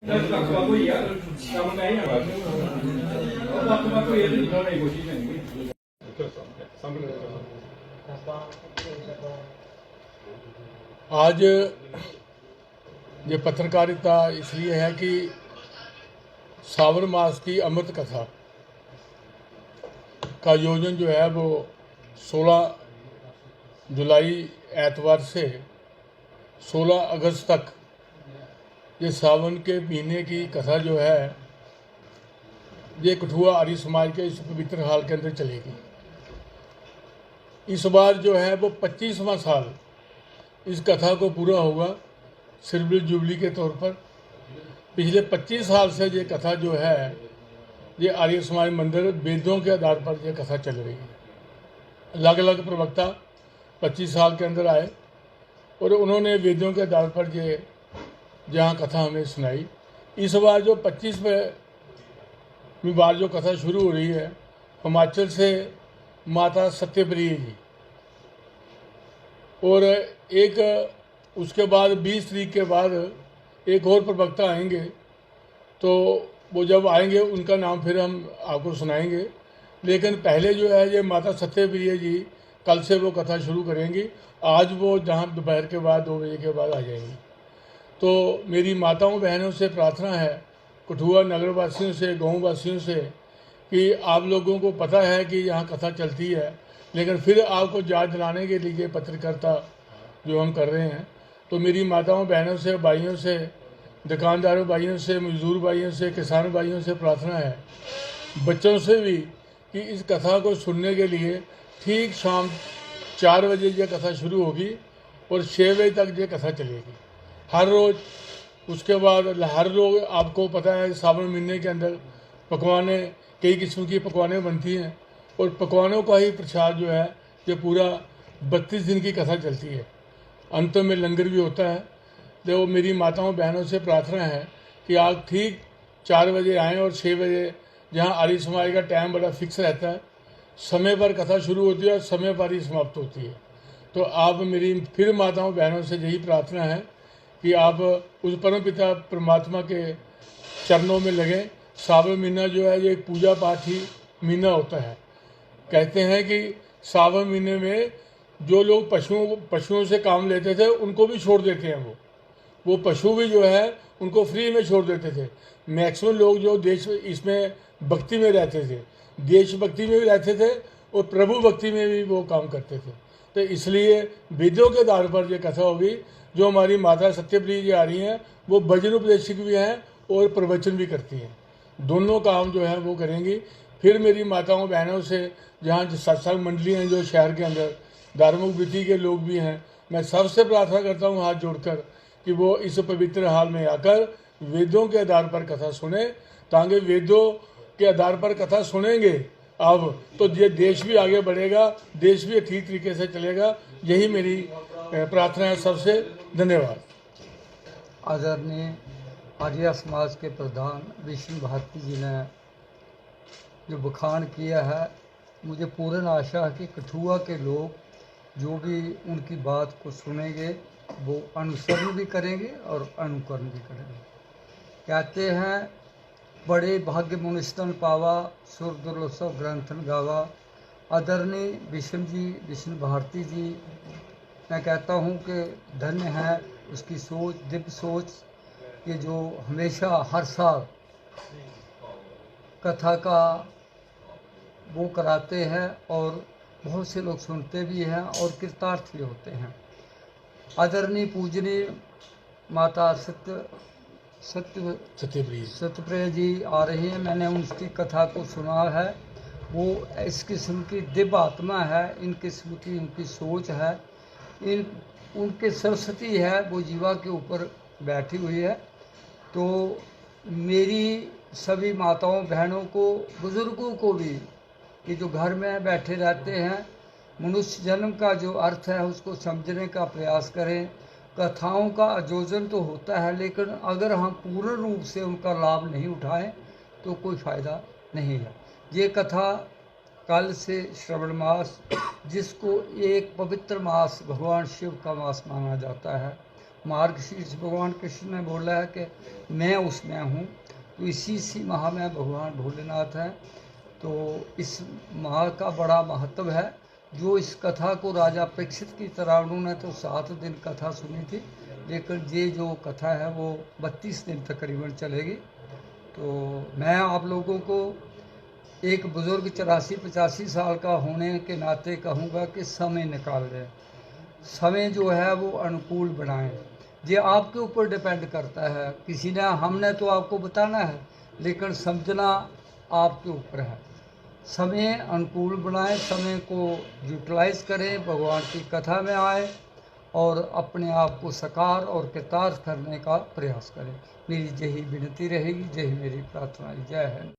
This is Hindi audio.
आज ये पत्रकारिता इसलिए है कि सावन मास की अमृत कथा का आयोजन जो है वो 16 जुलाई एतवार से 16 अगस्त तक ये सावन के महीने की कथा जो है ये कठुआ आर्य समाज के इस पवित्र हाल के अंदर चलेगी। इस बार जो है वो 25वां साल इस कथा को पूरा होगा सिल्वर जुबली के तौर पर। पिछले 25 साल से ये कथा जो है ये आर्य समाज मंदिर वेदों के आधार पर ये कथा चल रही है। अलग अलग प्रवक्ता 25 साल के अंदर आए और उन्होंने वेदों के आधार पर ये जहाँ कथा हमें सुनाई। इस बार जो 25वीं बार जो कथा शुरू हो रही है हिमाचल से माता सत्यप्रिय जी, और एक उसके बाद 20 तारीख के बाद एक और प्रवक्ता आएंगे, तो वो जब आएंगे उनका नाम फिर हम आपको सुनाएंगे। लेकिन पहले जो है ये माता सत्यप्रिय जी कल से वो कथा शुरू करेंगी। आज वो जहाँ दोपहर के बाद 2 बजे के बाद आ जाएंगी। तो मेरी माताओं बहनों से प्रार्थना है, कठुआ नगर वासियों से, गाँव वासियों से, कि आप लोगों को पता है कि यहाँ कथा चलती है, लेकिन फिर आपको याद दिलाने के लिए पत्रकारिता जो हम कर रहे हैं। तो मेरी माताओं बहनों से, भाइयों से, दुकानदारों भाइयों से, मजदूर भाइयों से, किसान भाइयों से प्रार्थना है, बच्चों से भी, कि इस कथा को सुनने के लिए ठीक शाम 4 बजे ये कथा शुरू होगी और 6 बजे तक ये कथा चलेगी हर रोज़। उसके बाद हर लोग, आपको पता है सावन महीने के अंदर पकवानें, कई किस्म की पकवानें बनती हैं और पकवानों का ही प्रसाद जो है ये पूरा 32 दिन की कथा चलती है। अंत में लंगर भी होता है। तो मेरी माताओं बहनों से प्रार्थना है कि आप ठीक 4 बजे आएँ और 6 बजे, जहाँ आर्य समाज का टाइम बड़ा फिक्स रहता है, समय पर कथा शुरू होती है और समय पर ही समाप्त होती है। तो आप मेरी फिर माताओं बहनों से यही प्रार्थना है कि आप उस परम पिता परमात्मा के चरणों में लगें। सावन महीना जो है ये एक पूजा पाठ ही महीना होता है। कहते हैं कि सावन महीने में जो लोग पशुओं से काम लेते थे उनको भी छोड़ देते हैं। वो पशु भी जो है उनको फ्री में छोड़ देते थे। मैक्सिमम लोग जो देश इसमें भक्ति में रहते थे, देशभक्ति में भी रहते थे और प्रभु भक्ति में भी वो काम करते थे। तो इसलिए वेदों के आधार पर ये कथा होगी। जो हमारी माता सत्यप्रिय जी आ रही हैं वो भजन उपदेशक भी हैं और प्रवचन भी करती हैं, दोनों काम जो है वो करेंगी। फिर मेरी माताओं बहनों से, जहाँ सत्संग मंडली हैं जो शहर के अंदर, धार्मिक वृत्ति के लोग भी हैं, मैं सबसे प्रार्थना करता हूँ हाथ जोड़कर कि वो इस पवित्र हाल में आकर वेदों के आधार पर कथा सुने, ताकि वेदों के आधार पर कथा सुनेंगे अब तो ये देश भी आगे बढ़ेगा, देश भी ठीक तरीके से चलेगा। यही मेरी प्रार्थना है। सबसे धन्यवाद। आदरणीय आर्य समाज के प्रधान विष्णु भारती जी ने जो बखान किया है, मुझे पूर्ण आशा है कि कठुआ के लोग जो भी उनकी बात को सुनेंगे वो अनुसरण भी करेंगे और अनुकरण भी करेंगे। कहते हैं, बड़े भाग्य मनुष्यन पावा, सुर दुर्लभ ग्रंथन गावा। आदरणीय विष्णु भारती जी, मैं कहता हूँ कि धन्य है उसकी सोच, दिव्य सोच, ये जो हमेशा हर साल कथा का वो कराते हैं और बहुत से लोग सुनते भी हैं और कृतार्थ भी होते हैं। आदरणीय पूजनीय माता सत्यप्रिय जी आ रही हैं। मैंने उनकी कथा को सुना है। वो इस किस्म की दिव्य आत्मा है, इन किस्म की उनकी सोच है, उनके सरस्वती है, वो जीवा के ऊपर बैठी हुई है। तो मेरी सभी माताओं बहनों को, बुज़ुर्गों को भी, कि जो घर में बैठे रहते हैं, मनुष्य जन्म का जो अर्थ है उसको समझने का प्रयास करें। कथाओं का आयोजन तो होता है, लेकिन अगर हम पूर्ण रूप से उनका लाभ नहीं उठाएं तो कोई फ़ायदा नहीं है। ये कथा कल से श्रवण मास, जिसको एक पवित्र मास भगवान शिव का मास माना जाता है, मार्गशीर्ष भगवान कृष्ण ने बोला है कि मैं उसमें हूँ, तो इसी माह में भगवान भोलेनाथ हैं। तो इस माह का बड़ा महत्व है। जो इस कथा को राजा परीक्षित की तरह उन्होंने तो 7 दिन कथा सुनी थी, लेकिन ये जो कथा है वो 32 दिन तकरीबन चलेगी। तो मैं आप लोगों को एक बुज़ुर्ग 84-85 साल का होने के नाते कहूँगा कि समय निकाल लें, समय जो है वो अनुकूल बनाएं। ये आपके ऊपर डिपेंड करता है, किसी ने हमने तो आपको बताना है, लेकिन समझना आपके ऊपर है। समय अनुकूल बनाएं, समय को यूटिलाइज़ करें, भगवान की कथा में आए और अपने आप को साकार और कृतार्थ करने का प्रयास करें। मेरी यही विनती रहेगी, यही मेरी प्रार्थना है। जय हिंद।